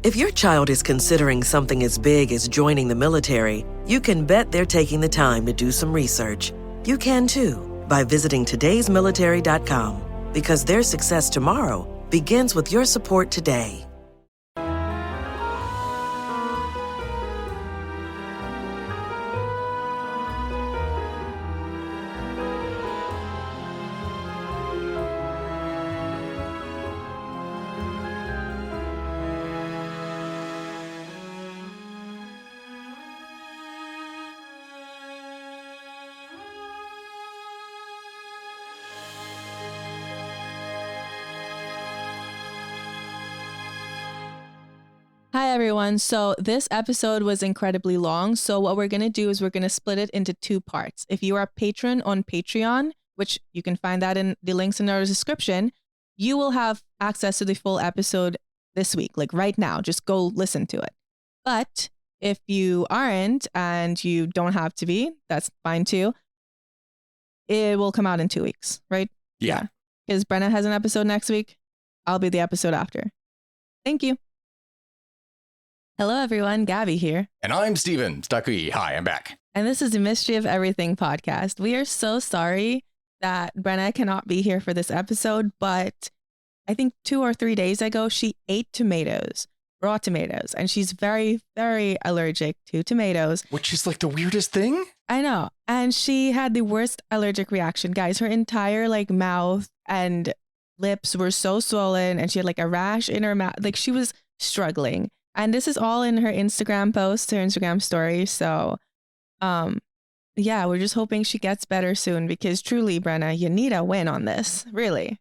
If your child is considering something as big as joining the military, you can bet they're taking the time to do some research. You can too by visiting todaysmilitary.com, because their success tomorrow begins with your support today. Hi everyone. So this episode was incredibly long. So what we're going to do is we're going to split it into two parts. If you are a patron on Patreon, which you can find that in the links in our description, you will have access to the full episode this week, like right now. Just go listen to it. But if you aren't and you don't have to be, that's fine too. It will come out in 2 weeks, right? Yeah. Because Brenna has an episode next week. I'll be the episode after. Thank you. Hello, everyone. Gabby here. And I'm Steven Stuckey. Hi, I'm back. And this is the Mystery of Everything podcast. We are so sorry that Brenna cannot be here for this episode, but I think 2 or 3 days ago, she ate tomatoes, raw tomatoes, and she's very, very allergic to tomatoes. Which is like the weirdest thing. I know. And she had the worst allergic reaction, guys. Her entire mouth and lips were so swollen, and she had a rash in her mouth. She was struggling. And this is all in her Instagram post, her Instagram story. So, yeah, we're just hoping she gets better soon, because truly, Brenna, you need a win on this, really.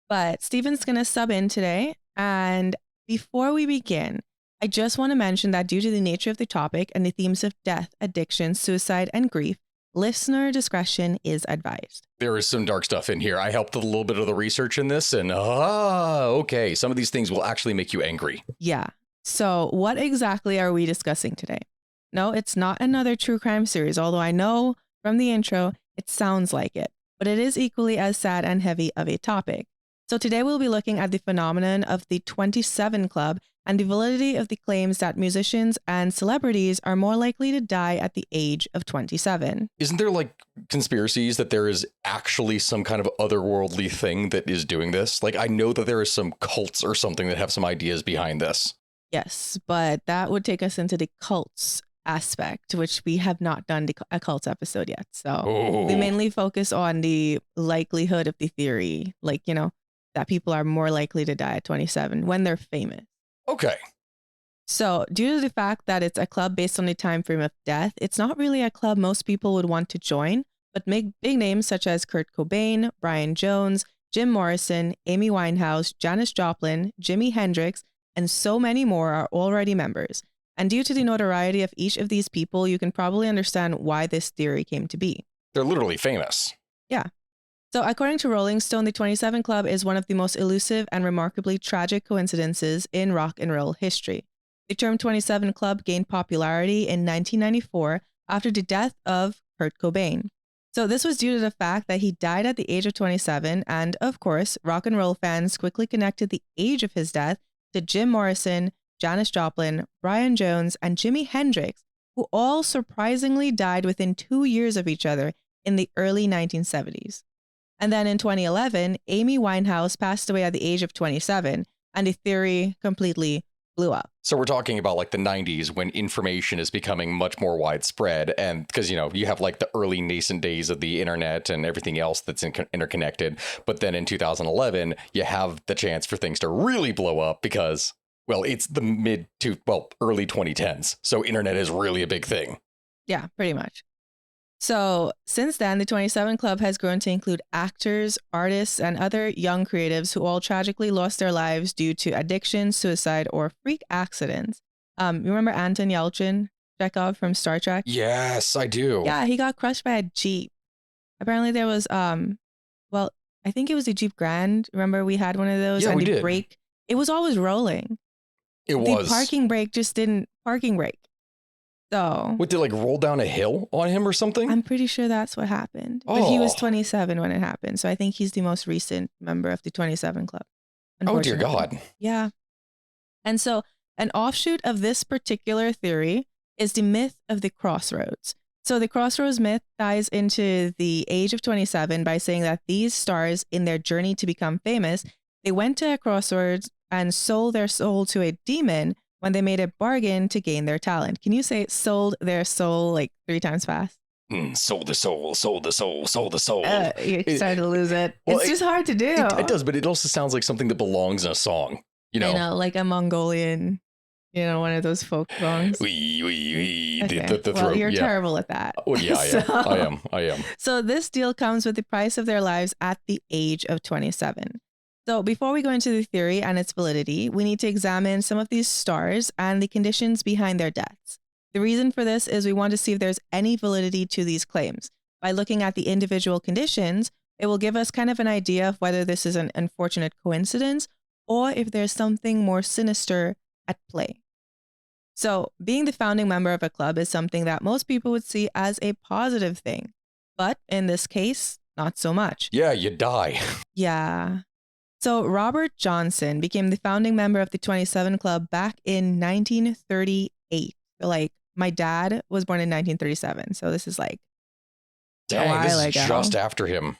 But Steven's going to sub in today. And before we begin, I just want to mention that due to the nature of the topic and the themes of death, addiction, suicide, and grief, listener discretion is advised. There is some dark stuff in here. I helped with a little bit of the research in this, and okay, some of these things will actually make you angry. Yeah. So what exactly are we discussing today? No, it's not another true crime series, although I know from the intro, it sounds like it, but it is equally as sad and heavy of a topic. So today we'll be looking at the phenomenon of the 27 Club and the validity of the claims that musicians and celebrities are more likely to die at the age of 27. Isn't there conspiracies that there is actually some kind of otherworldly thing that is doing this? I know that there is some cults or something that have some ideas behind this. Yes, but that would take us into the cults aspect, which we have not done a cults episode yet. So we mainly focus on the likelihood of the theory, that people are more likely to die at 27 when they're famous. Okay. So due to the fact that it's a club based on the time frame of death, it's not really a club most people would want to join, but big names such as Kurt Cobain, Brian Jones, Jim Morrison, Amy Winehouse, Janis Joplin, Jimi Hendrix, and so many more are already members. And due to the notoriety of each of these people, you can probably understand why this theory came to be. They're literally famous. Yeah. So according to Rolling Stone, the 27 Club is one of the most elusive and remarkably tragic coincidences in rock and roll history. The term 27 Club gained popularity in 1994 after the death of Kurt Cobain. So this was due to the fact that he died at the age of 27, and of course, rock and roll fans quickly connected the age of his death to Jim Morrison, Janis Joplin, Brian Jones, and Jimi Hendrix, who all surprisingly died within 2 years of each other in the early 1970s. And then in 2011, Amy Winehouse passed away at the age of 27, and the theory completely blew up. So we're talking about the 90s when information is becoming much more widespread, and because you have the early nascent days of the internet and everything else that's interconnected. But then in 2011 you have the chance for things to really blow up because it's the early 2010s, so internet is really a big thing. Yeah, pretty much. So since then, the 27 Club has grown to include actors, artists, and other young creatives who all tragically lost their lives due to addiction, suicide, or freak accidents. You remember Anton Yelchin, Chekhov from Star Trek? Yes, I do. Yeah, he got crushed by a Jeep. Apparently there was, I think it was the Jeep Grand. Remember we had one of those? Yeah, and we the did. brake, it was always rolling. The parking brake just didn't parking brake. So what, did roll down a hill on him or something? I'm pretty sure that's what happened. But he was 27 when it happened. So I think he's the most recent member of the 27 Club. Oh, dear God. Yeah. And so An offshoot of this particular theory is the myth of the crossroads. So the crossroads myth ties into the age of 27 by saying that these stars, in their journey to become famous, they went to a crossroads and sold their soul to a demon when they made a bargain to gain their talent. Can you say sold their soul like 3 times fast? Sold the soul, sold the soul, sold the soul. You're starting to lose it. Well, it's just hard to do. It does, but it also sounds like something that belongs in a song. You know, I know, like a Mongolian, one of those folk songs. Okay. The well, you're terrible at that. Oh, yeah, I am. So this deal comes with the price of their lives at the age of 27. So before we go into the theory and its validity, we need to examine some of these stars and the conditions behind their deaths. The reason for this is we want to see if there's any validity to these claims. By looking at the individual conditions, it will give us kind of an idea of whether this is an unfortunate coincidence or if there's something more sinister at play. So being the founding member of a club is something that most people would see as a positive thing. But in this case, not so much. Yeah, you die. Yeah. So Robert Johnson became the founding member of the 27 Club back in 1938. So like my dad was born in 1937. So this is like dang, this is just after him.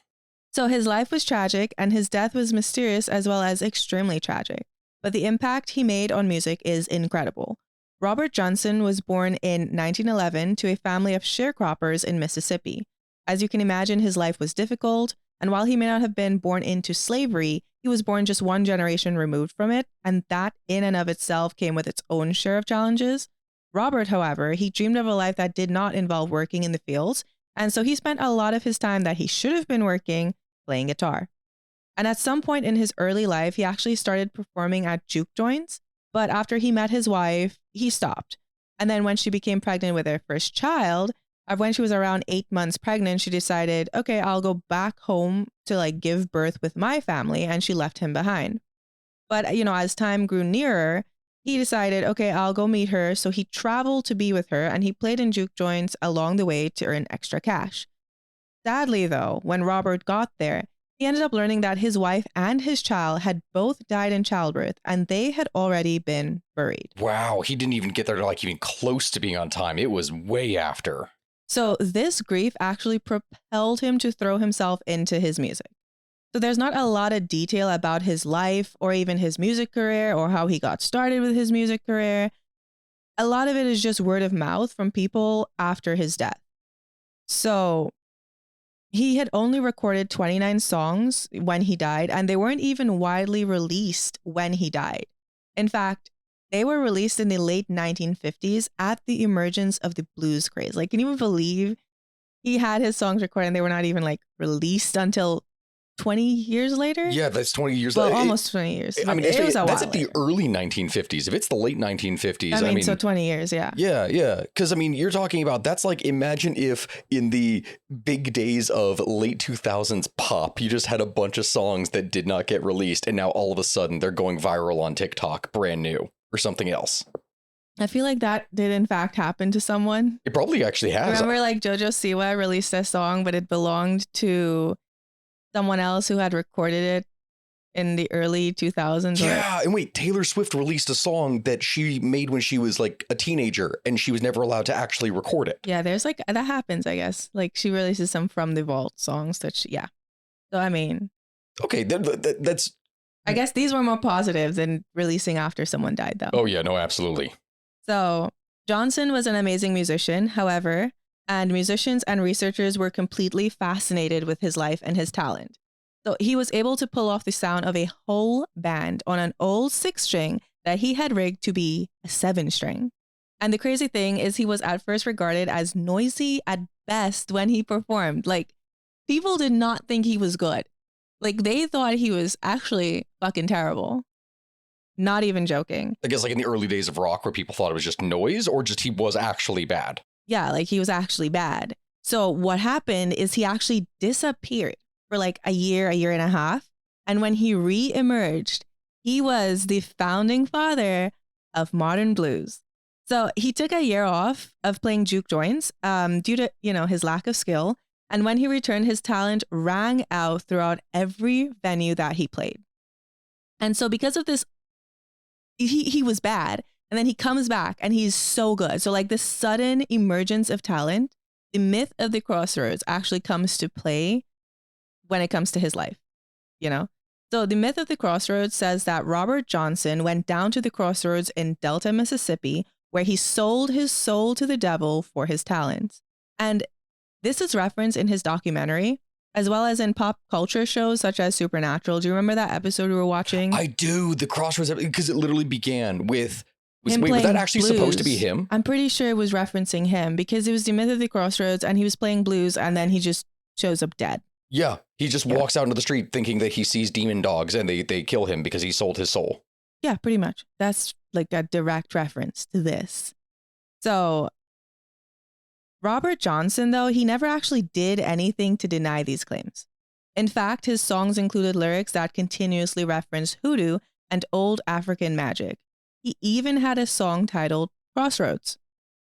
So his life was tragic and his death was mysterious as well as extremely tragic. But the impact he made on music is incredible. Robert Johnson was born in 1911 to a family of sharecroppers in Mississippi. As you can imagine, his life was difficult. And while he may not have been born into slavery, he was born just one generation removed from it. And that in and of itself came with its own share of challenges. Robert, however, he dreamed of a life that did not involve working in the fields. And so he spent a lot of his time that he should have been working playing guitar. And at some point in his early life, he actually started performing at juke joints. But after he met his wife, he stopped. And then when she became pregnant with their first child, when she was around 8 months pregnant, she decided, okay, I'll go back home to like give birth with my family. And she left him behind. But, as time grew nearer, he decided, okay, I'll go meet her. So he traveled to be with her and he played in juke joints along the way to earn extra cash. Sadly, though, when Robert got there, he ended up learning that his wife and his child had both died in childbirth and they had already been buried. Wow, he didn't even get there to like even close to being on time. It was way after. So this grief actually propelled him to throw himself into his music. So there's not a lot of detail about his life or even his music career or how he got started with his music career. A lot of it is just word of mouth from people after his death. So he had only recorded 29 songs when he died, and they weren't even widely released when he died. In fact, they were released in the late 1950s at the emergence of the blues craze. Like, can you believe he had his songs recorded and they were not even like released until 20 years later? Yeah, that's 20 years later. Well, almost 20 years. I mean, that's at the early 1950s. If it's the late 1950s, I mean, so 20 years, yeah. Yeah. Because, I mean, you're talking about, that's like, imagine if in the big days of late 2000s pop, you just had a bunch of songs that did not get released. And now all of a sudden they're going viral on TikTok, brand new, or something else. I feel like that did in fact happen to someone. It probably actually has. Remember like Jojo Siwa released a song, but it belonged to someone else who had recorded it in the early 2000s. Yeah, and wait, Taylor Swift released a song that she made when she was like a teenager and she was never allowed to actually record it. Yeah, there's like, that happens, I guess. Like she releases some from the vault songs that yeah. So, I mean. Okay, that's. I guess these were more positive than releasing after someone died though. Oh yeah, no, absolutely. So Johnson was an amazing musician, however, and musicians and researchers were completely fascinated with his life and his talent. So he was able to pull off the sound of a whole band on an old 6-string that he had rigged to be a 7-string. And the crazy thing is he was at first regarded as noisy at best when he performed. Like, people did not think he was good. Like, they thought he was actually fucking terrible. Not even joking. I guess like in the early days of rock where people thought it was just noise or just he was actually bad. Yeah, like he was actually bad. So what happened is he actually disappeared for like a year and a half. And when he re-emerged, he was the founding father of modern blues. So he took a year off of playing juke joints due to, his lack of skill. And when he returned, his talent rang out throughout every venue that he played. And so because of this, he was bad. And then he comes back and he's so good. So like this sudden emergence of talent, the myth of the crossroads actually comes to play when it comes to his life, you know? So the myth of the crossroads says that Robert Johnson went down to the crossroads in Delta, Mississippi, where he sold his soul to the devil for his talents. And this is referenced in his documentary, as well as in pop culture shows such as Supernatural. Do you remember that episode we were watching? I do. The crossroads, because it literally began with... Was Him that playing actually blues. supposed to be him? I'm pretty sure it was referencing him because it was the myth of the crossroads and he was playing blues and then he just shows up dead. Yeah. He just walks out into the street thinking that he sees demon dogs and they kill him because he sold his soul. Yeah, pretty much. That's like a direct reference to this. So Robert Johnson, though, he never actually did anything to deny these claims. In fact, his songs included lyrics that continuously referenced hoodoo and old African magic. He even had a song titled Crossroads.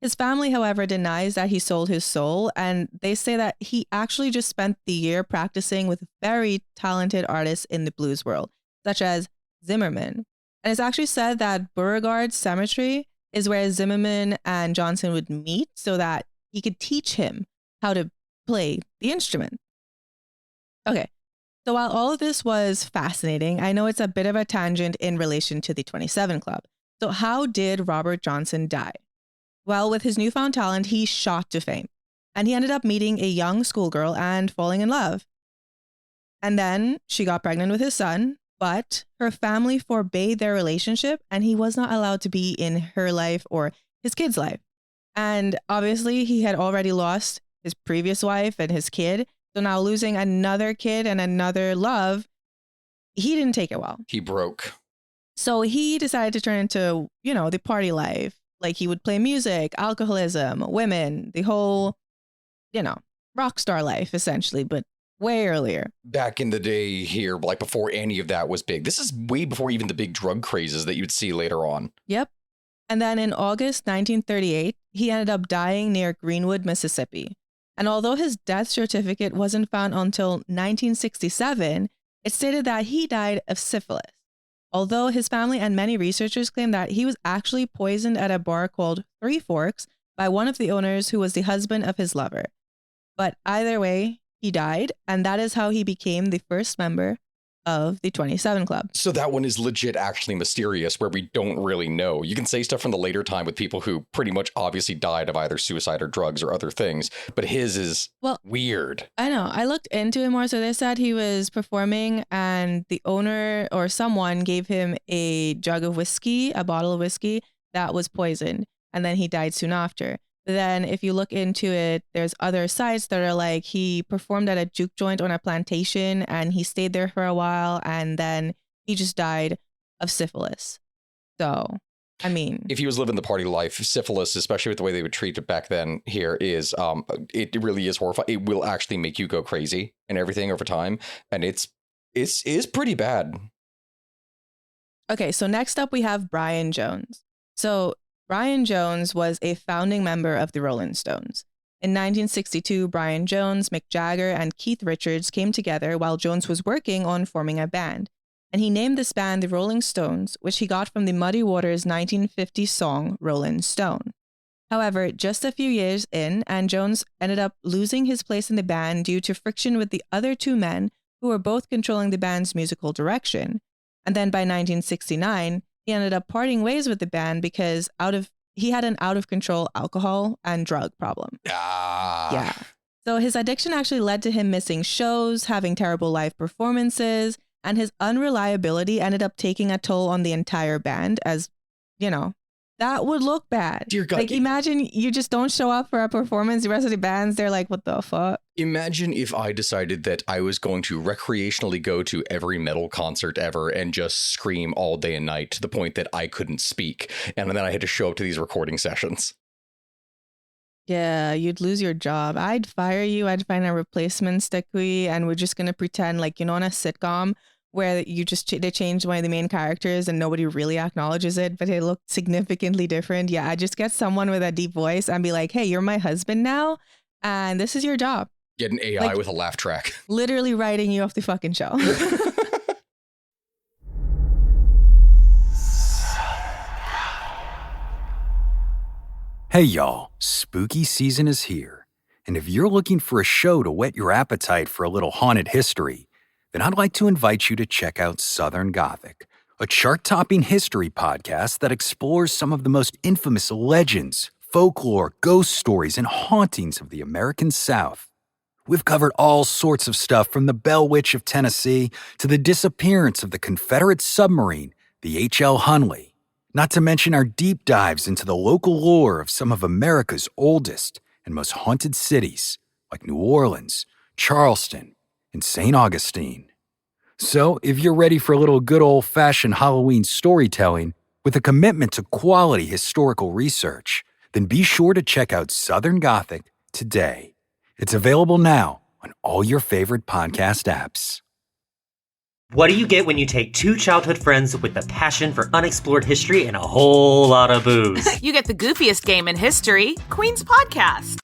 His family, however, denies that he sold his soul, and they say that he actually just spent the year practicing with very talented artists in the blues world, such as Zimmerman. And it's actually said that Beauregard Cemetery is where Zimmerman and Johnson would meet so that he could teach him how to play the instrument. Okay, so while all of this was fascinating, I know it's a bit of a tangent in relation to the 27 Club. So how did Robert Johnson die? Well, with his newfound talent, he shot to fame. And he ended up meeting a young schoolgirl and falling in love. And then she got pregnant with his son, but her family forbade their relationship and he was not allowed to be in her life or his kid's life. And obviously, he had already lost his previous wife and his kid. So now losing another kid and another love, he didn't take it well. He broke. So he decided to turn into, the party life. Like he would play music, alcoholism, women, the whole, rock star life, essentially, but way earlier. Back in the day here, like before any of that was big. This is way before even the big drug crazes that you'd see later on. Yep. And then in August 1938, he ended up dying near Greenwood, Mississippi. And although his death certificate wasn't found until 1967, it stated that he died of syphilis. Although his family and many researchers claim that he was actually poisoned at a bar called Three Forks by one of the owners who was the husband of his lover. But either way, he died, and that is how he became the first member of the 27 Club. So that one is legit actually mysterious, where we don't really know. You can say stuff from the later time with people who pretty much obviously died of either suicide or drugs or other things, but his is weird. I know. I looked into it more. So they said he was performing and the owner or someone gave him a jug of whiskey, a bottle of whiskey that was poisoned, and then he died soon after. Then if you look into it, there's other sites that are like he performed at a juke joint on a plantation and he stayed there for a while and then he just died of syphilis. So, I mean, if he was living the party life, syphilis, especially with the way they would treat it back then here, is it really is horrifying. It will actually make you go crazy and everything over time. And it's pretty bad. Okay, so next up we have Brian Jones. So Brian Jones was a founding member of the Rolling Stones. In 1962, Brian Jones, Mick Jagger, and Keith Richards came together while Jones was working on forming a band. And he named this band the Rolling Stones, which he got from the Muddy Waters' 1950 song, Rolling Stone. However, just a few years in, and Jones ended up losing his place in the band due to friction with the other two men who were both controlling the band's musical direction. And then by 1969, he ended up parting ways with the band because he had an out-of-control alcohol and drug problem. Yeah. So his addiction actually led to him missing shows, having terrible live performances, and his unreliability ended up taking a toll on the entire band as, that would look bad. Dear God. Like, imagine you just don't show up for a performance. The rest of the bands, they're like, what the fuck? Imagine if I decided that I was going to recreationally go to every metal concert ever and just scream all day and night to the point that I couldn't speak. And then I had to show up to these recording sessions. Yeah, you'd lose your job. I'd fire you. I'd find a replacement sticky, and we're just going to pretend like, on a sitcom where they changed one of the main characters and nobody really acknowledges it, but it looked significantly different. Yeah, I just get someone with a deep voice and be like, hey, you're my husband now, and this is your job. Get an AI with a laugh track. Literally writing you off the fucking show. Hey y'all, spooky season is here. And if you're looking for a show to whet your appetite for a little haunted history, then I'd like to invite you to check out Southern Gothic, a chart-topping history podcast that explores some of the most infamous legends, folklore, ghost stories, and hauntings of the American South. We've covered all sorts of stuff from the Bell Witch of Tennessee to the disappearance of the Confederate submarine, the H.L. Hunley. Not to mention our deep dives into the local lore of some of America's oldest and most haunted cities, like New Orleans, Charleston, and St. Augustine. So, if you're ready for a little good old-fashioned Halloween storytelling with a commitment to quality historical research, then be sure to check out Southern Gothic today. It's available now on all your favorite podcast apps. What do you get when you take two childhood friends with a passion for unexplored history and a whole lot of booze? You get the goofiest game in history, Queen's Podcast.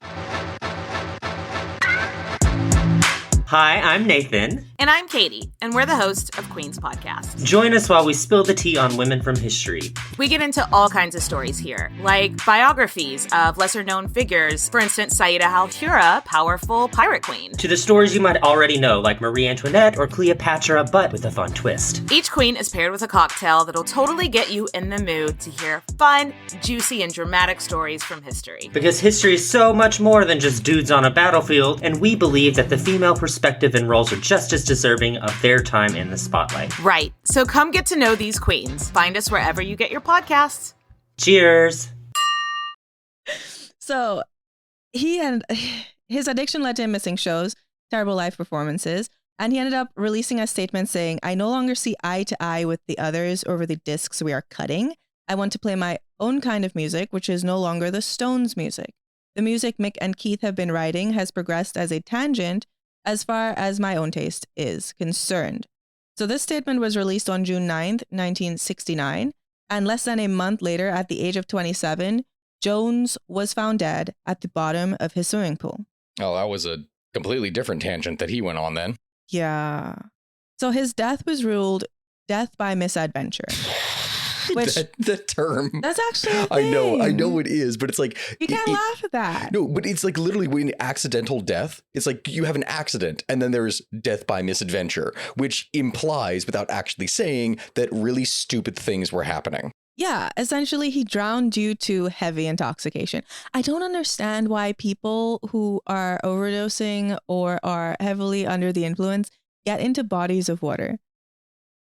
Hi, I'm Nathan. And I'm Katie, and we're the host of Queen's Podcast. Join us while we spill the tea on women from history. We get into all kinds of stories here, like biographies of lesser-known figures. For instance, Saida al-Hura, powerful pirate queen. To the stories you might already know, like Marie Antoinette or Cleopatra, but with a fun twist. Each queen is paired with a cocktail that'll totally get you in the mood to hear fun, juicy, and dramatic stories from history. Because history is so much more than just dudes on a battlefield, and we believe that the female perspective and roles are just as deserving of their time in the spotlight. Right. So come get to know these queens. Find us wherever you get your podcasts. Cheers. So his addiction led to him missing shows, terrible live performances, and he ended up releasing a statement saying, "I no longer see eye to eye with the others over the discs we are cutting. I want to play my own kind of music, which is no longer the Stones' music. The music Mick and Keith have been writing has progressed as a tangent as far as my own taste is concerned." So this statement was released on June 9th, 1969, and less than a month later, at the age of 27, Jones was found dead at the bottom of his swimming pool. Oh, that was a completely different tangent that he went on then. Yeah. So his death was ruled death by misadventure. Which, the term. That's actually a I thing. know it is, but it's like... You can't laugh at that. No, but it's like literally when accidental death, it's like you have an accident and then there's death by misadventure, which implies, without actually saying, that really stupid things were happening. Yeah, essentially he drowned due to heavy intoxication. I don't understand why people who are overdosing or are heavily under the influence get into bodies of water.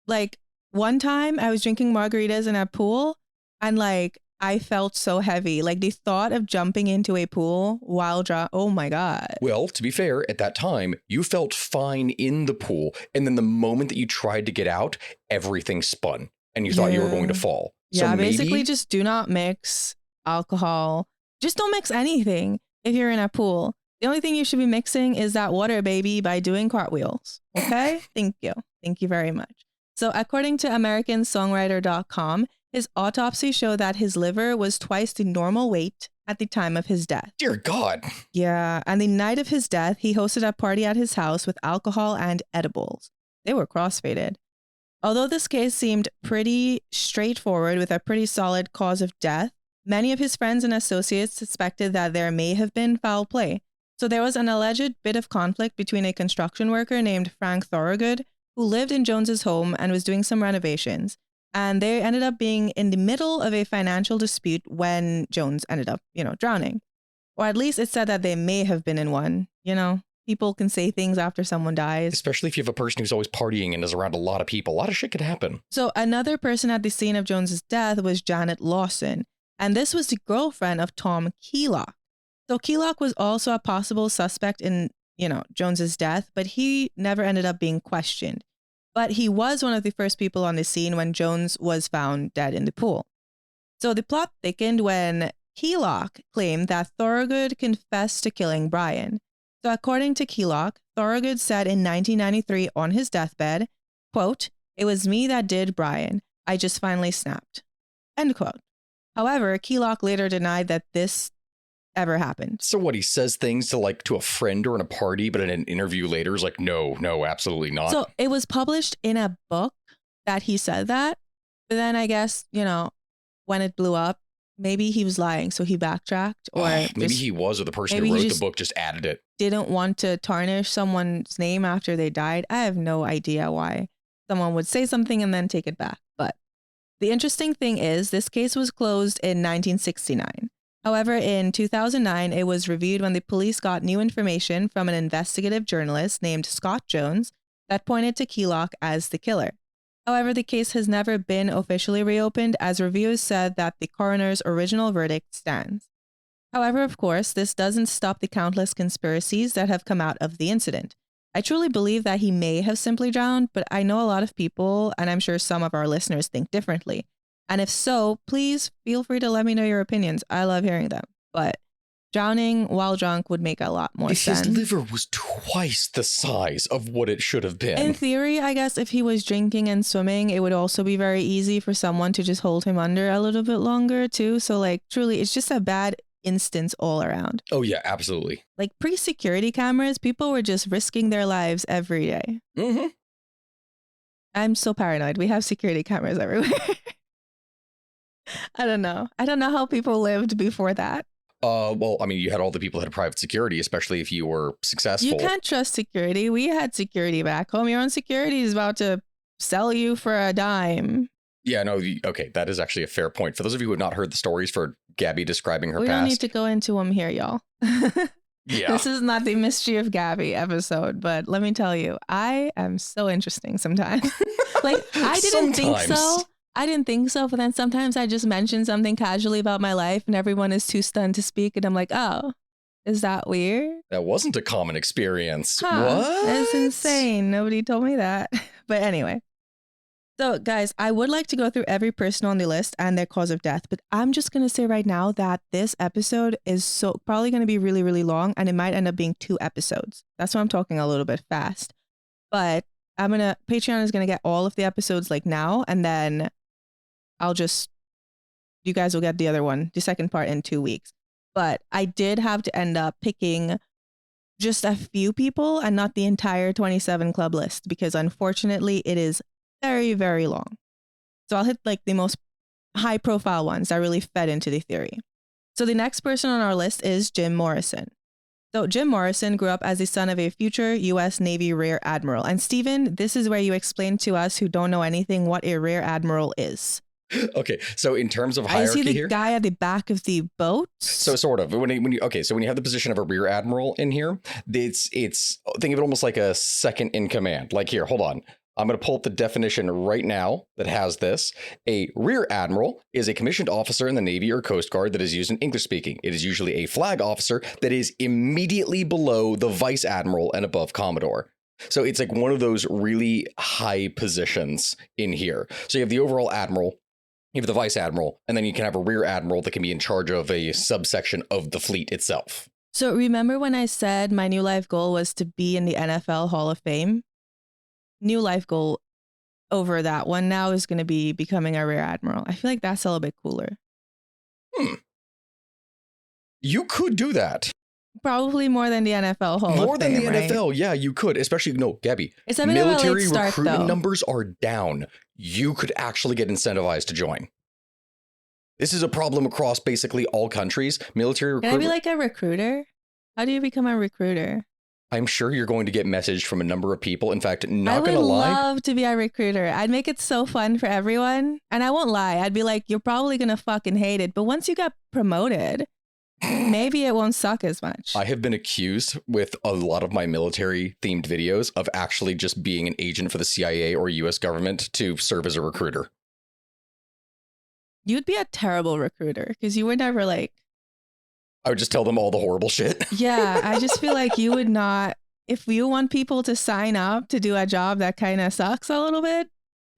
Like, one time I was drinking margaritas in a pool and like I felt so heavy. Like the thought of jumping into a pool while oh my God. Well, to be fair, at that time, you felt fine in the pool. And then the moment that you tried to get out, everything spun and you thought you were going to fall. Yeah, so basically just do not mix alcohol. Just don't mix anything if you're in a pool. The only thing you should be mixing is that water, baby, by doing cartwheels. Okay? Thank you. Thank you very much. So according to AmericanSongwriter.com, his autopsy showed that his liver was twice the normal weight at the time of his death. Dear God. Yeah, and the night of his death, he hosted a party at his house with alcohol and edibles. They were crossfaded. Although this case seemed pretty straightforward with a pretty solid cause of death, many of his friends and associates suspected that there may have been foul play. So there was an alleged bit of conflict between a construction worker named Frank Thorogood, who lived in Jones's home and was doing some renovations. And they ended up being in the middle of a financial dispute when Jones ended up, drowning. Or at least it said that they may have been in one. People can say things after someone dies. Especially if you have a person who's always partying and is around a lot of people. A lot of shit could happen. So another person at the scene of Jones's death was Janet Lawson. And this was the girlfriend of Tom Keelock. So Keelock was also a possible suspect in Jones's death, but he never ended up being questioned. But he was one of the first people on the scene when Jones was found dead in the pool. So the plot thickened when Keelock claimed that Thorogood confessed to killing Brian. So according to Keelock, Thorogood said in 1993 on his deathbed, quote, "It was me that did Brian. I just finally snapped." End quote. However, Keelock later denied that this ever happened. So what, he says things to a friend or in a party, but in an interview later is like, no, absolutely not. So it was published in a book that he said that, but then I guess, when it blew up, maybe he was lying, so he backtracked, or maybe he was, or the person who maybe he wrote the just book just added it. didn't want to tarnish someone's name after they died. I have no idea why someone would say something and then take it back. But the interesting thing is this case was closed in 1969. However, in 2009, it was reviewed when the police got new information from an investigative journalist named Scott Jones that pointed to Keylock as the killer. However, the case has never been officially reopened, as reviewers said that the coroner's original verdict stands. However, of course, this doesn't stop the countless conspiracies that have come out of the incident. I truly believe that he may have simply drowned, but I know a lot of people, and I'm sure some of our listeners think differently. And if so, please feel free to let me know your opinions. I love hearing them. But drowning while drunk would make a lot more sense. His liver was twice the size of what it should have been. In theory, I guess if he was drinking and swimming, it would also be very easy for someone to just hold him under a little bit longer too. So like truly, it's just a bad instance all around. Oh yeah, absolutely. Like pre-security cameras, people were just risking their lives every day. Mm-hmm. I'm so paranoid. We have security cameras everywhere. I don't know how people lived before that. Well, I mean, you had all the people that had private security, especially if you were successful. You can't trust security. We had security back home. Your own security is about to sell you for a dime. Yeah, no, okay, that is actually a fair point. For those of you who have not heard the stories for Gabby describing her we past. don't need to go into them here, y'all. Yeah. This is not the Mystery of Gabby episode, but let me tell you, I am so interesting sometimes. Like, I didn't think so. I didn't think so, but then sometimes I just mention something casually about my life and everyone is too stunned to speak. And I'm like, oh, is that weird? That wasn't a common experience. Huh, What? That's insane. Nobody told me that. But anyway. So guys, I would like to go through every person on the list and their cause of death, but I'm just going to say right now that this episode is probably going to be really, really long, and it might end up being 2 episodes. That's why I'm talking a little bit fast. But Patreon is going to get all of the episodes like now, and then you guys will get the other one, the second part, in 2 weeks. But I did have to end up picking just a few people and not the entire 27 Club list, because unfortunately it is very, very long. So I'll hit like the most high profile ones that really fed into the theory. So the next person on our list is Jim Morrison. So Jim Morrison grew up as the son of a future U.S. Navy Rear Admiral. And Stephen, this is where you explain to us who don't know anything what a Rear Admiral is. Okay, so in terms of hierarchy here, is he the guy at the back of the boat? So sort of. When you have the position of a rear admiral in here, it's think of it almost like a second in command. Like here, hold on. I'm going to pull up the definition right now that has this. A rear admiral is a commissioned officer in the Navy or Coast Guard that is used in English speaking. It is usually a flag officer that is immediately below the vice admiral and above commodore. So it's like one of those really high positions in here. So you have the overall admiral, you have the vice admiral, and then you can have a rear admiral that can be in charge of a subsection of the fleet itself. So remember when I said my new life goal was to be in the NFL Hall of Fame? New life goal over that one now is going to be becoming a rear admiral. I feel like that's a little bit cooler. You could do that. Probably more than the NFL Hall of Fame. More than the NFL, yeah, you could. Especially, no, Gabby. It's a bit of a late start, recruitment numbers are down. You could actually get incentivized to join. This is a problem across basically all countries. Military recruitment. Can I be like a recruiter? How do you become a recruiter? I'm sure you're going to get messaged from a number of people. In fact, not going to lie. I would love to be a recruiter. I'd make it so fun for everyone. And I won't lie. I'd be like, you're probably going to fucking hate it. But once you get promoted, maybe it won't suck as much. I have been accused with a lot of my military themed videos of actually just being an agent for the CIA or US government to serve as a recruiter. You'd be a terrible recruiter because you would never like. I would just tell them all the horrible shit. Yeah, I just feel like you would not. If you want people to sign up to do a job that kind of sucks a little bit,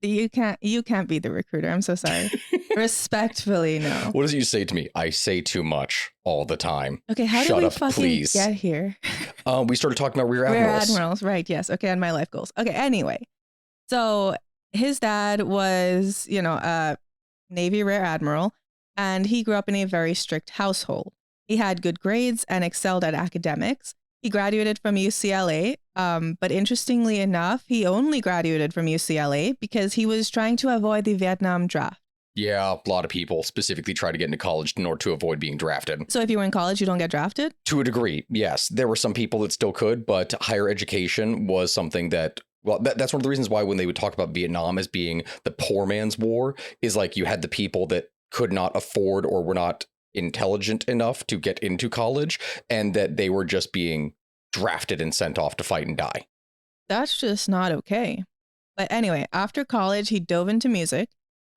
you can't be the recruiter. I'm so sorry. Respectfully, no. What does you say to me? I say too much all the time. Okay, how did we fucking get here? We started talking about rear admirals. Rear admirals, right? Yes. Okay, on my life goals. Okay. Anyway, so his dad was, a Navy Rear Admiral, and he grew up in a very strict household. He had good grades and excelled at academics. He graduated from UCLA, but interestingly enough, he only graduated from UCLA because he was trying to avoid the Vietnam draft. Yeah, a lot of people specifically try to get into college in order to avoid being drafted. So if you were in college, you don't get drafted? To a degree, yes. There were some people that still could, but higher education was something that, well, that's one of the reasons why when they would talk about Vietnam as being the poor man's war, is like you had the people that could not afford or were not intelligent enough to get into college, and that they were just being drafted and sent off to fight and die. That's just not okay. But anyway, after college, he dove into music.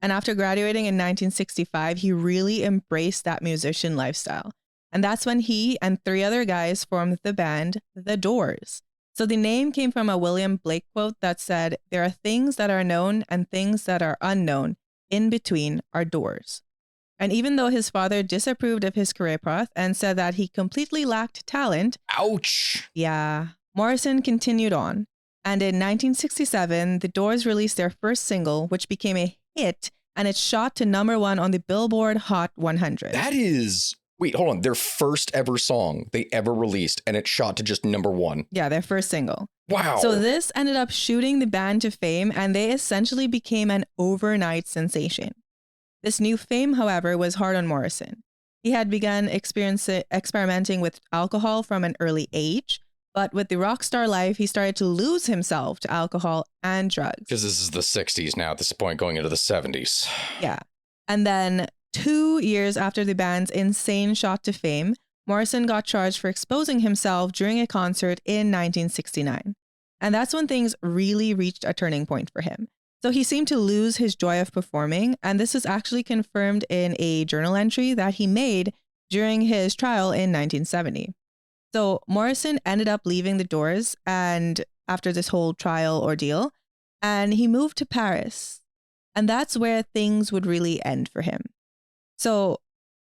And after graduating in 1965, he really embraced that musician lifestyle. And that's when he and 3 other guys formed the band The Doors. So the name came from a William Blake quote that said, "There are things that are known and things that are unknown. In between are doors." And even though his father disapproved of his career path and said that he completely lacked talent, ouch, yeah, Morrison continued on. And in 1967, The Doors released their first single, which became a hit, and it shot to #1 on the Billboard Hot 100. That is, wait, hold on, their first ever song they ever released, and it shot to just #1. Yeah, their first single. Wow. So this ended up shooting the band to fame, and they essentially became an overnight sensation. This new fame, however, was hard on Morrison. He had begun experimenting with alcohol from an early age, but with the rock star life, he started to lose himself to alcohol and drugs. Because this is the 60s now, at this point, going into the 70s. Yeah. And then 2 years after the band's insane shot to fame, Morrison got charged for exposing himself during a concert in 1969. And that's when things really reached a turning point for him. So he seemed to lose his joy of performing, and this was actually confirmed in a journal entry that he made during his trial in 1970. So Morrison ended up leaving The Doors and after this whole trial ordeal, and he moved to Paris. And that's where things would really end for him. So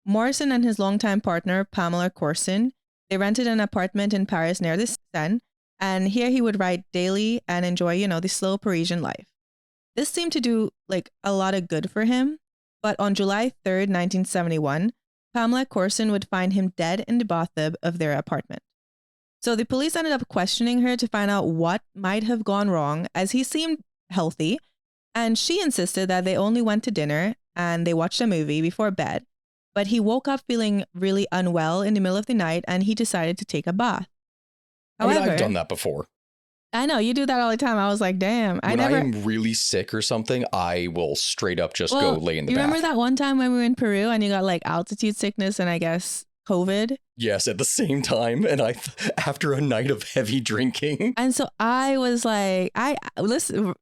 Morrison and his longtime partner, Pamela Corson, they rented an apartment in Paris near the Seine, and here he would write daily and enjoy, the slow Parisian life. This seemed to do a lot of good for him, but on July 3rd, 1971, Pamela Corson would find him dead in the bathtub of their apartment. So the police ended up questioning her to find out what might have gone wrong, as he seemed healthy, and she insisted that they only went to dinner and they watched a movie before bed, but he woke up feeling really unwell in the middle of the night and he decided to take a bath. However, I've done that before. I know, you do that all the time. I was like, damn. When I am really sick or something, I will straight up just go lay in the bath. You remember that one time when we were in Peru and you got altitude sickness and I guess COVID? Yes, at the same time. And after a night of heavy drinking. And so I was like,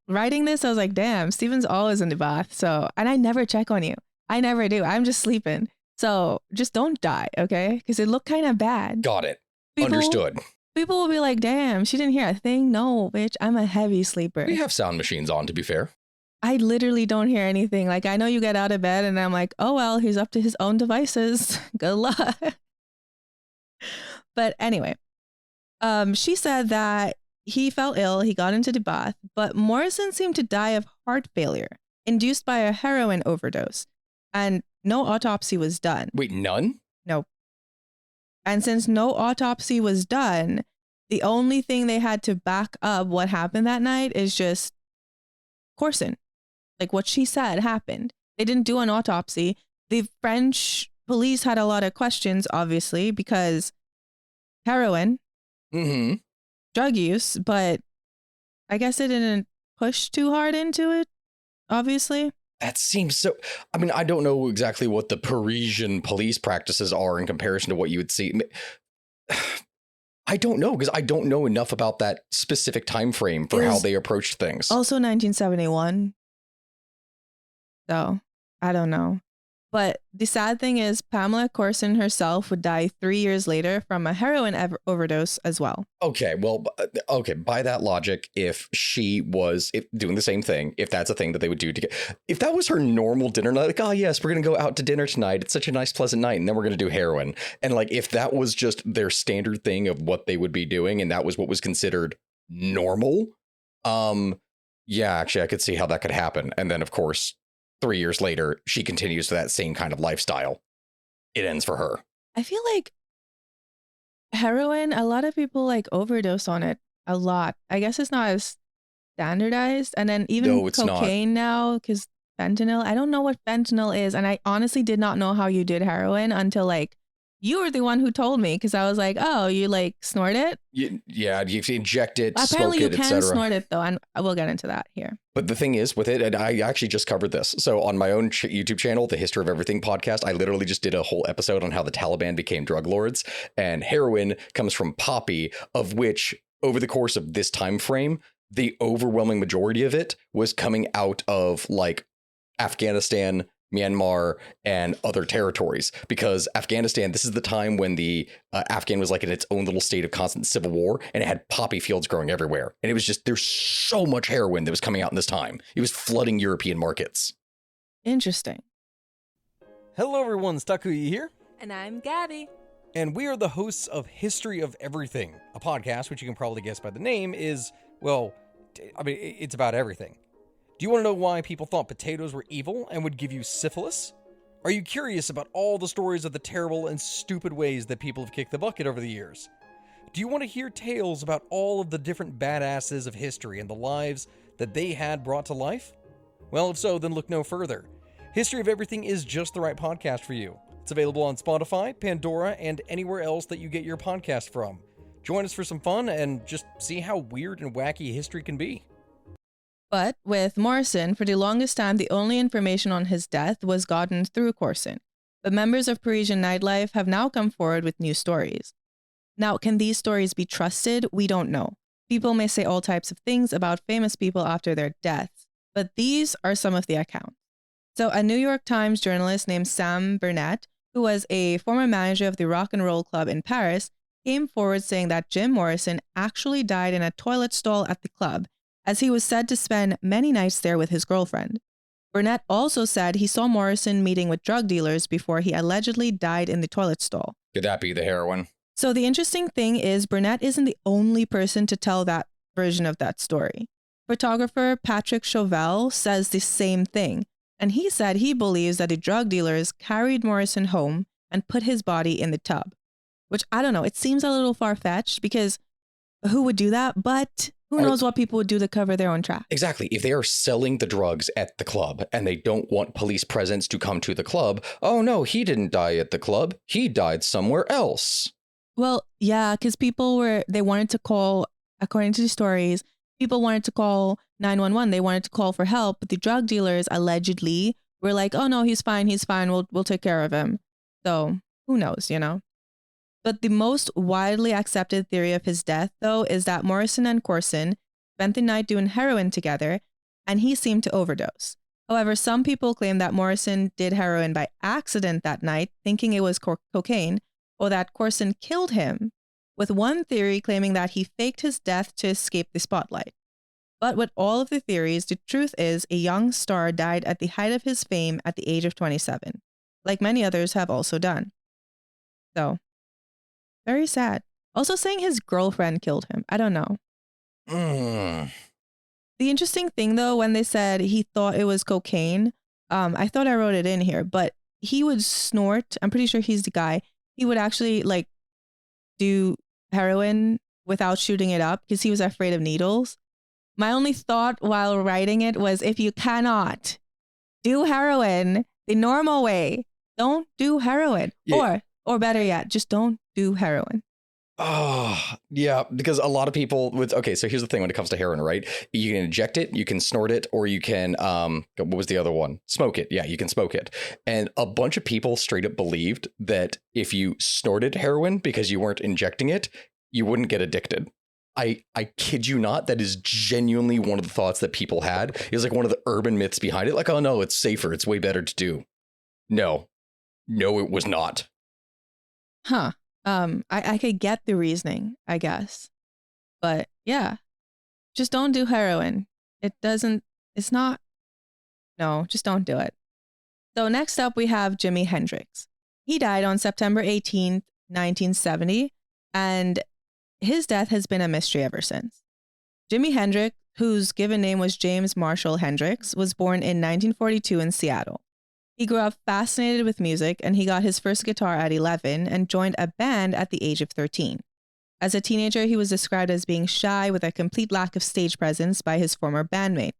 writing this, I was like, damn, Steven's always in the bath. So, and I never check on you. I never do. I'm just sleeping. So just don't die, okay? Because it looked kind of bad. Got it. Understood. People will be like, damn, she didn't hear a thing. No, bitch, I'm a heavy sleeper. We have sound machines on, to be fair. I literally don't hear anything. I know you get out of bed and I'm like, oh, well, he's up to his own devices. Good luck. But anyway, she said that he fell ill. He got into the bath, but Morrison seemed to die of heart failure induced by a heroin overdose. And no autopsy was done. Wait, none? No. And since no autopsy was done, the only thing they had to back up what happened that night is just Corson. What she said happened. They didn't do an autopsy. The French police had a lot of questions, obviously, because heroin, drug use, but I guess they didn't push too hard into it, obviously. That seems so... I mean, I don't know exactly what the Parisian police practices are in comparison to what you would see. I don't know, because I don't know enough about that specific time frame for how they approached things. Also 1971. So, I don't know. But the sad thing is Pamela Corson herself would die 3 years later from a heroin overdose as well. Okay, well, by that logic, if she was doing the same thing, if that's a thing that they would do to get, if that was her normal dinner night, oh yes, we're going to go out to dinner tonight. It's such a nice, pleasant night. And then we're going to do heroin. And if that was just their standard thing of what they would be doing, and that was what was considered normal. Yeah, actually, I could see how that could happen. And then, of course, 3 years later, she continues to that same kind of lifestyle. It ends for her. I feel like heroin, a lot of people overdose on it a lot. I guess it's not as standardized. And then even cocaine now, because fentanyl. I don't know what fentanyl is. And I honestly did not know how you did heroin until like you were the one who told me, because I was like, oh, you like snort it? You inject it, Apparently smoke it, you can etc. snort it though, and we'll get into that here. But the thing is with it, and I actually just covered this. So on my own YouTube channel, the History of Everything podcast, I literally just did a whole episode on how the Taliban became drug lords. And heroin comes from poppy, of which over the course of this time frame, the overwhelming majority of it was coming out of like Afghanistan, Myanmar, and other territories, because Afghanistan, this is the time when the Afghan was like in its own little state of constant civil war, and it had poppy fields growing everywhere. And it was just, there's so much heroin that was coming out in this time. It was flooding European markets. Interesting. Hello everyone, Stakuyi here. And I'm Gabby. And we are the hosts of History of Everything, a podcast which you can probably guess by the name is, well, I mean, it's about everything. Do you want to know why people thought potatoes were evil and would give you syphilis? Are you curious about all the stories of the terrible and stupid ways that people have kicked the bucket over the years? Do you want to hear tales about all of the different badasses of history and the lives that they had brought to life? Well, if so, then look no further. History of Everything is just the right podcast for you. It's available on Spotify, Pandora, and anywhere else that you get your podcast from. Join us for some fun and just see how weird and wacky history can be. But with Morrison, for the longest time, the only information on his death was gotten through Corson. But members of Parisian nightlife have now come forward with new stories. Now, can these stories be trusted? We don't know. People may say all types of things about famous people after their deaths, but these are some of the accounts. So a New York Times journalist named Sam Burnett, who was a former manager of the Rock and Roll Club in Paris, came forward saying that Jim Morrison actually died in a toilet stall at the club, as he was said to spend many nights there with his girlfriend. Burnett also said he saw Morrison meeting with drug dealers before he allegedly died in the toilet stall. Could that be the heroin? So the interesting thing is Burnett isn't the only person to tell that version of that story. Photographer Patrick Chauvel says the same thing, and he said he believes that the drug dealers carried Morrison home and put his body in the tub, which I don't know, it seems a little far-fetched because who would do that? But who knows what people would do to cover their own tracks? Exactly. If they are selling the drugs at the club and they don't want police presence to come to the club, oh no, he didn't die at the club. He died somewhere else. Well, yeah, because they wanted to call, according to the stories, people wanted to call 911. They wanted to call for help, but the drug dealers allegedly were like, oh no, he's fine. We'll take care of him. So who knows, you know? But the most widely accepted theory of his death, though, is that Morrison and Corson spent the night doing heroin together, and he seemed to overdose. However, some people claim that Morrison did heroin by accident that night, thinking it was cocaine, or that Corson killed him, with one theory claiming that he faked his death to escape the spotlight. But with all of the theories, the truth is a young star died at the height of his fame at the age of 27, like many others have also done. So, very sad. Also saying his girlfriend killed him. I don't know. The interesting thing, though, when they said he thought it was cocaine, I thought I wrote it in here, but he would snort. I'm pretty sure he's the guy. He would actually like do heroin without shooting it up because he was afraid of needles. My only thought while writing it was, if you cannot do heroin the normal way, don't do heroin. Yeah. Or better yet, just don't do heroin. Oh, yeah, because a lot of people so here's the thing when it comes to heroin, right? You can inject it, you can snort it, or you can, what was the other one? Smoke it. Yeah, you can smoke it. And a bunch of people straight up believed that if you snorted heroin because you weren't injecting it, you wouldn't get addicted. I kid you not, that is genuinely one of the thoughts that people had. It was like one of the urban myths behind it. Like, oh no, it's safer. It's way better to do. No, it was not. Huh. I could get the reasoning, I guess. But yeah, just don't do heroin. Just don't do it. So next up we have Jimi Hendrix. He died on September 18th, 1970, and his death has been a mystery ever since. Jimi Hendrix, whose given name was James Marshall Hendrix, was born in 1942 in Seattle. He grew up fascinated with music, and he got his first guitar at 11 and joined a band at the age of 13. As a teenager, he was described as being shy with a complete lack of stage presence by his former bandmates.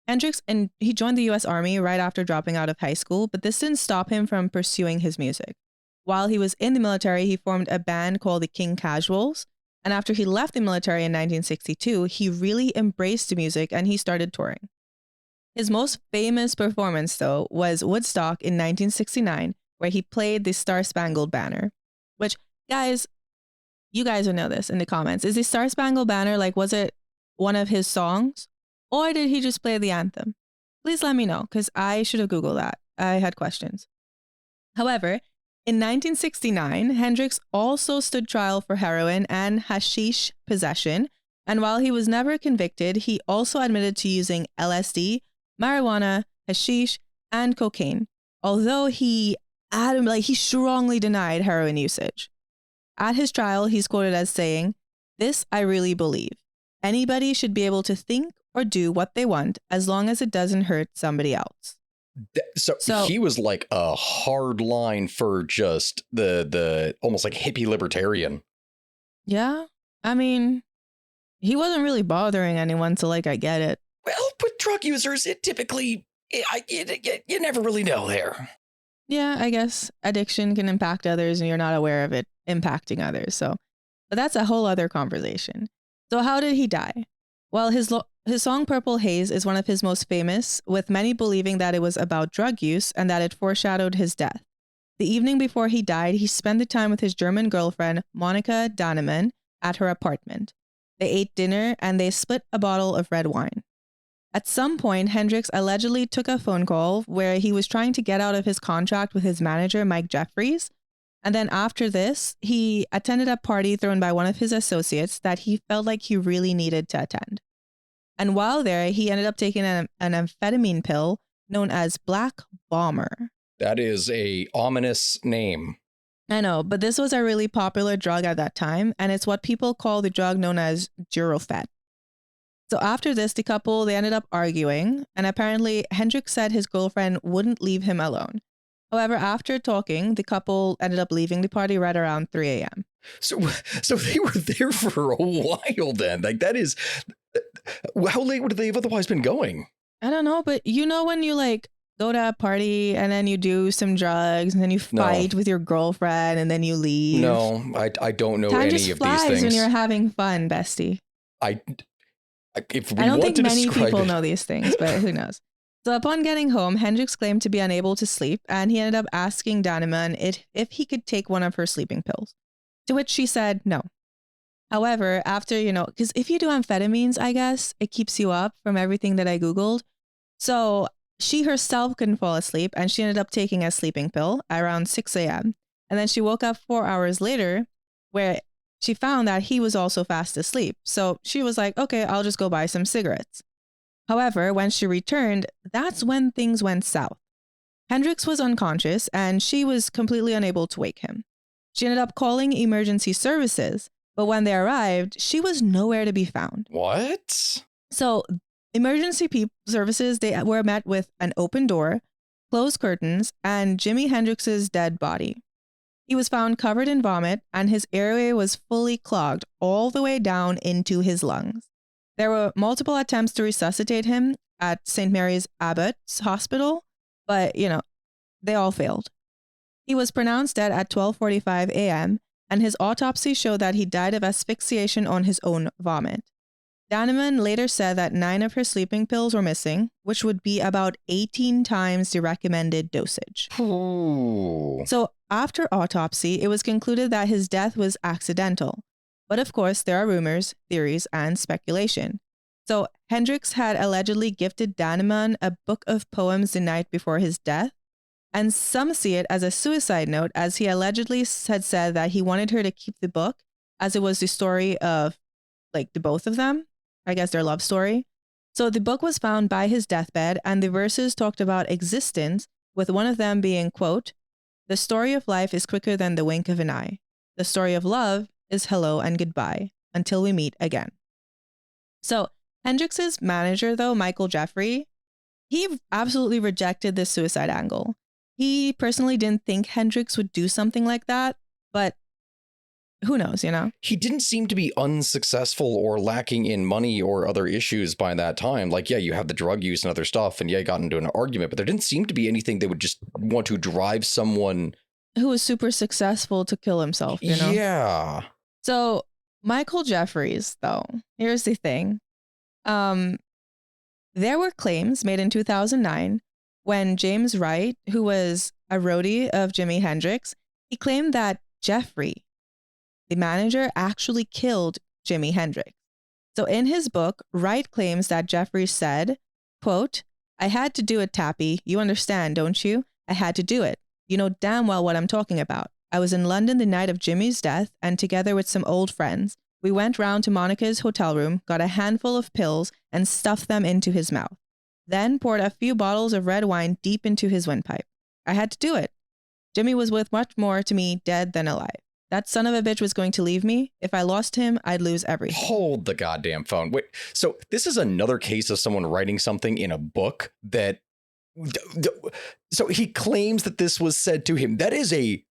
Hendrix, and he joined the US Army right after dropping out of high school, but this didn't stop him from pursuing his music. While he was in the military, he formed a band called the King Casuals. And after he left the military in 1962, he really embraced the music and he started touring. His most famous performance, though, was Woodstock in 1969, where he played the Star-Spangled Banner, which, guys, you guys will know this in the comments. Is the Star-Spangled Banner, like, was it one of his songs? Or did he just play the anthem? Please let me know, because I should have Googled that. I had questions. However, in 1969, Hendrix also stood trial for heroin and hashish possession, and while he was never convicted, he also admitted to using LSD, marijuana, hashish, and cocaine, although he strongly denied heroin usage. At his trial, he's quoted as saying, "This I really believe. Anybody should be able to think or do what they want as long as it doesn't hurt somebody else." So he was like a hard line for just the almost like hippie libertarian. Yeah, I mean, he wasn't really bothering anyone, so like I get it. Well, with drug users, it typically you never really know there. Yeah, I guess addiction can impact others and you're not aware of it impacting others. So, but that's a whole other conversation. So how did he die? Well, his song Purple Haze is one of his most famous, with many believing that it was about drug use and that it foreshadowed his death. The evening before he died, he spent the time with his German girlfriend, Monika Dannemann, at her apartment. They ate dinner and they split a bottle of red wine. At some point, Hendrix allegedly took a phone call where he was trying to get out of his contract with his manager, Mike Jeffries. And then after this, he attended a party thrown by one of his associates that he felt like he really needed to attend. And while there, he ended up taking an amphetamine pill known as Black Bomber. That is a ominous name. I know, but this was a really popular drug at that time, and it's what people call the drug known as Durofet. So after this, the couple, they ended up arguing, and apparently Hendrix said his girlfriend wouldn't leave him alone. However, after talking, the couple ended up leaving the party right around 3 a.m. So they were there for a while then. Like that is, how late would they have otherwise been going? I don't know, but you know when you like go to a party and then you do some drugs and then you fight with your girlfriend and then you leave? No, I don't know Time any just of flies these things. when you're having fun, bestie. I don't think many people know these things, but who knows? So upon getting home, Hendrix claimed to be unable to sleep, and he ended up asking Dannemann if he could take one of her sleeping pills, to which she said no. However, after, because if you do amphetamines, I guess, it keeps you up from everything that I Googled. So she herself couldn't fall asleep, and she ended up taking a sleeping pill around 6 a.m. And then she woke up 4 hours later, where she found that he was also fast asleep. So she was like, okay, I'll just go buy some cigarettes. However, when she returned, that's when things went south. Hendrix was unconscious and she was completely unable to wake him. She ended up calling emergency services, but when they arrived, she was nowhere to be found. What? So emergency services, they were met with an open door, closed curtains, and Jimi Hendrix's dead body. He was found covered in vomit and his airway was fully clogged all the way down into his lungs. There were multiple attempts to resuscitate him at St. Mary's Abbott's Hospital, but, they all failed. He was pronounced dead at 12:45 a.m., and his autopsy showed that he died of asphyxiation on his own vomit. Dannemann later said that 9 of her sleeping pills were missing, which would be about 18 times the recommended dosage. Ooh. So after autopsy, it was concluded that his death was accidental. But of course, there are rumors, theories, and speculation. So Hendrix had allegedly gifted Dannemann a book of poems the night before his death, and some see it as a suicide note, as he allegedly had said that he wanted her to keep the book, as it was the story of, like, the both of them, I guess their love story. So the book was found by his deathbed, and the verses talked about existence, with one of them being, quote, "The story of life is quicker than the wink of an eye. The story of love is hello and goodbye until we meet again." So Hendrix's manager, though, Michael Jeffrey, he absolutely rejected this suicide angle. He personally didn't think Hendrix would do something like that, but who knows, you know? He didn't seem to be unsuccessful or lacking in money or other issues by that time. Like, yeah, you have the drug use and other stuff, and yeah, got into an argument, but there didn't seem to be anything that would just want to drive someone who was super successful to kill himself, you know? Yeah. So Michael Jeffries, though, here's the thing. There were claims made in 2009 when James Wright, who was a roadie of Jimi Hendrix, he claimed that Jeffrey, the manager, actually killed Jimi Hendrix. So in his book, Wright claims that Jeffrey said, quote, "I had to do it, Tappy. You understand, don't you? I had to do it. You know damn well what I'm talking about. I was in London the night of Jimmy's death, and together with some old friends, we went round to Monica's hotel room, got a handful of pills, and stuffed them into his mouth. Then poured a few bottles of red wine deep into his windpipe. I had to do it. Jimmy was worth much more to me dead than alive. That son of a bitch was going to leave me. If I lost him, I'd lose everything." Hold the goddamn phone. Wait, so this is another case of someone writing something in a book that... So he claims that this was said to him. That is a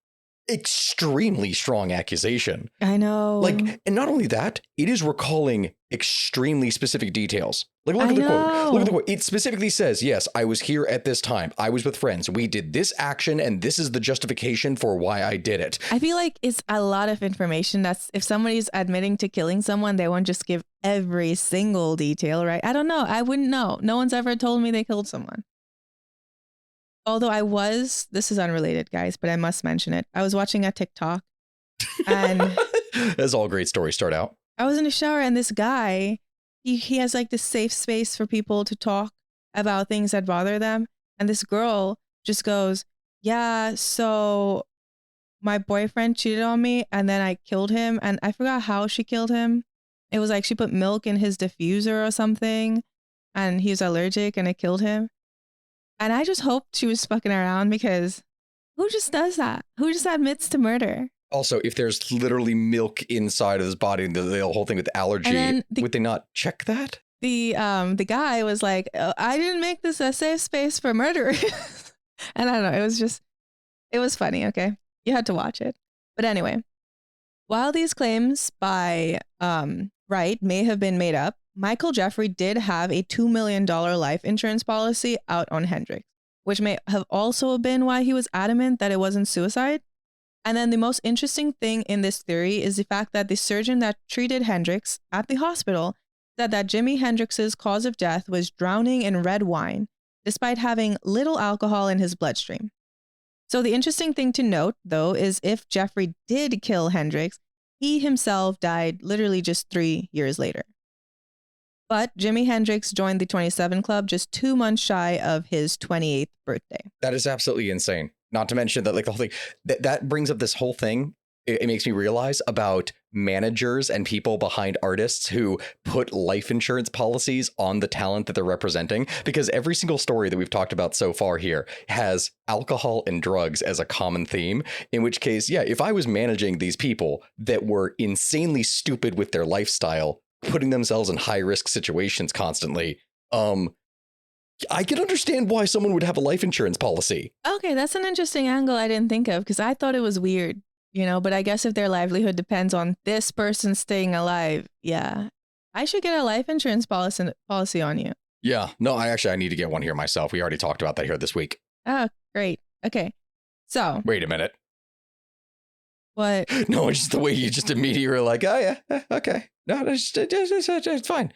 extremely strong accusation. I know. Like, and not only that, it is recalling extremely specific details. Like, look at the quote. Look at the quote. It specifically says, yes, I was here at this time. I was with friends. We did this action, and this is the justification for why I did it. I feel like it's a lot of information. That's, if somebody's admitting to killing someone, they won't just give every single detail, right? I don't know. I wouldn't know. No one's ever told me they killed someone. Although this is unrelated, guys, but I must mention it. I was watching a TikTok, and as all great stories start out. I was in the shower, and this guy, he has like this safe space for people to talk about things that bother them. And this girl just goes, "Yeah, so my boyfriend cheated on me, and then I killed him." And I forgot how she killed him. It was like she put milk in his diffuser or something, and he was allergic, and it killed him. And I just hoped she was fucking around, because who just does that? Who just admits to murder? Also, if there's literally milk inside of his body, the whole thing with allergy, would they not check that? The guy was like, "I didn't make this a safe space for murderers." And I don't know. It was funny. Okay. You had to watch it. But anyway, while these claims by Wright may have been made up, Michael Jeffrey did have a $2 million life insurance policy out on Hendrix, which may have also been why he was adamant that it wasn't suicide. And then the most interesting thing in this theory is the fact that the surgeon that treated Hendrix at the hospital said that Jimi Hendrix's cause of death was drowning in red wine, despite having little alcohol in his bloodstream. So the interesting thing to note, though, is if Jeffrey did kill Hendrix, he himself died literally just 3 years later. But Jimi Hendrix joined the 27 Club just 2 months shy of his 28th birthday. That is absolutely insane. Not to mention that, like, the whole thing that brings up this whole thing. It makes me realize about managers and people behind artists who put life insurance policies on the talent that they're representing, because every single story that we've talked about so far here has alcohol and drugs as a common theme, in which case, yeah, if I was managing these people that were insanely stupid with their lifestyle, putting themselves in high risk situations constantly, I can understand why someone would have a life insurance policy. Okay, that's an interesting angle I didn't think of, because I thought it was weird, you know, but I guess if their livelihood depends on this person staying alive, yeah, I should get a life insurance policy on you. Yeah, no, I need to get one here myself. We already talked about that here this week. Oh, great. Okay, so. Wait a minute. What? No, it's just the way you just immediately were like, oh yeah, okay. No, it's fine.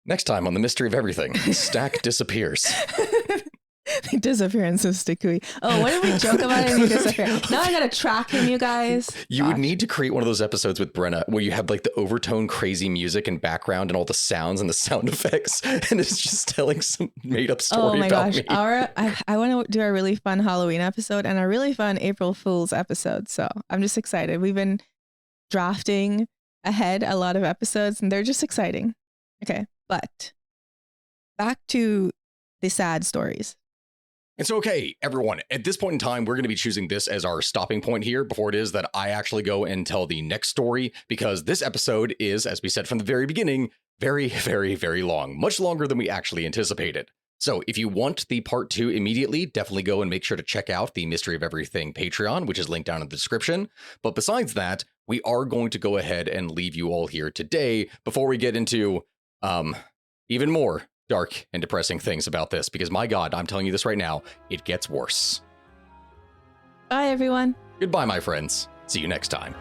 Next time on The Mystery of Everything, Stack disappears. The disappearance of Stickowy. Oh, what did we joke about him disappearing? Now I gotta track him, you guys. You would need to create one of those episodes with Brenna where you have like the overtone crazy music and background and all the sounds and the sound effects, and it's just telling some made up story about me. I want to do a really fun Halloween episode and a really fun April Fool's episode. So I'm just excited. We've been drafting ahead a lot of episodes, and they're just exciting. Okay, but back to the sad stories. It's okay, everyone. At this point in time, we're going to be choosing this as our stopping point here before it is that I actually go and tell the next story, because this episode is, as we said from the very beginning, very, very, very long, much longer than we actually anticipated. So if you want the part 2 immediately, definitely go and make sure to check out the Mystery of Everything Patreon, which is linked down in the description. But besides that, we are going to go ahead and leave you all here today before we get into even more dark and depressing things about this, because my God, I'm telling you this right now, it gets worse. Bye, everyone. Goodbye, my friends. See you next time.